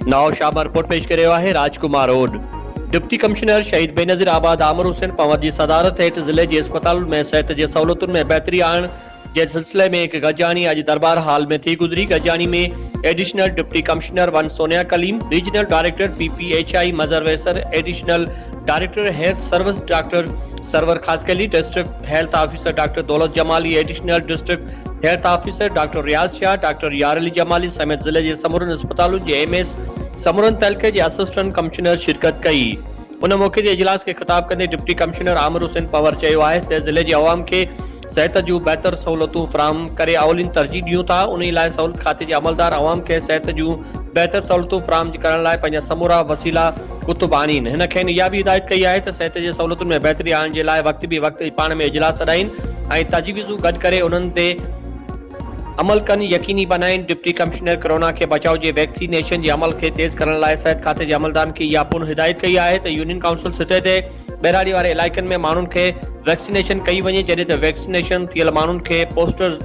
नाव शाम रिपोर्ट पेश करे है राजकुमार रोड। डिप्टी कमिश्नर शहीद बेनज़ीर आबाद आमिर हुसैन पंवर की सदारत हेठ जिले के अस्पताल में सेहत के सहूलतुन में बेहतरी आणण के सिलसिले में एक गजानी आज दरबार हाल में थी गुजरी। गजानी में additional deputy commissioner one Sonia Kalim, regional director PPHI Mazhar Waisar, additional director health service doctor Sarwar Khaskheli, district health officer doctor Daulat Jamali, additional district health officer doctor Riaz Shah, doctor Yar Ali Jamali समेत जिले के समूरन अस्पतालों के MS समूरन तहलके के असिस्टेंट कमिश्नर शिरकत कई। उन मौके के इजलास के खिताब कंदे डिप्टी कमिश्नर आमिर हुसैन पंवर चयो है त जिले के अवाम के सेहत जूं बेहतर सहूलतूं फराहम करे अवलिन तरजीह ॾियूं था। उन लाइ सहूलत खाते के अमलदार अवाम के सेहत जूं बेहतर सहूलतूं फराहम करण लाइ पंहिंजा समूरा वसीला कुतुब आनीन। हिन खेनि इहा भी हिदायत कई है त सेहत के सहूलतुनि में बेहतरी आणण जे लाइ वक्त पाण में इजलास सॾाइन ऐं तजवीज़ूं गॾु करे उन्हनि ते अमल कन यकीनी बनाइन। डिप्टी कमिश्नर कोरोना के बचाव के वैक्सीनेशन के अमल के तेज करने लाइ सेहत खाते के अमलदारन की इहा पुन हिदायत कई है त यूनियन काउंसिल सतह ते बहिराड़ी वारे इलाइक़नि में माण्हुनि खे वैक्सीनेशन कई वञे, जॾहिं त वैक्सीनेशन थियल माण्हुनि खे पोस्टर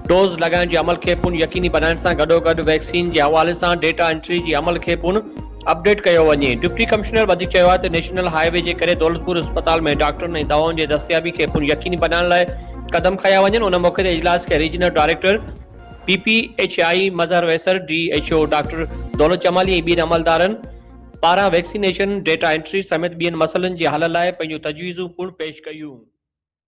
डोज लगाइण के अमल के पुन यकीनी बनाइण सां गॾोगॾु वैक्सीन के हवाले से डेटा एंट्री के अमल के पुन अपडेट कयो वञे। डिप्टी कमिश्नर वधीक चयो है त नेशनल हाईवे के करे दौलतपुर अस्पताल में डॉक्टरनि ऐं दवाउनि जी दस्तियाबी के पुन यकीनी बनाइण लाइ कदम खया वञनि। उन मौके ते इजलास के regional director PPHI Mazhar Vaisar, DHO doctor Daulat Jamali ऐं ॿियनि अमलदारनि पारां वैक्सीनेशन डेटा एंट्री समेत ॿियनि मसइलनि जे हल लाइ पंहिंजूं तजवीज़ूं पिणु पेश कयूं।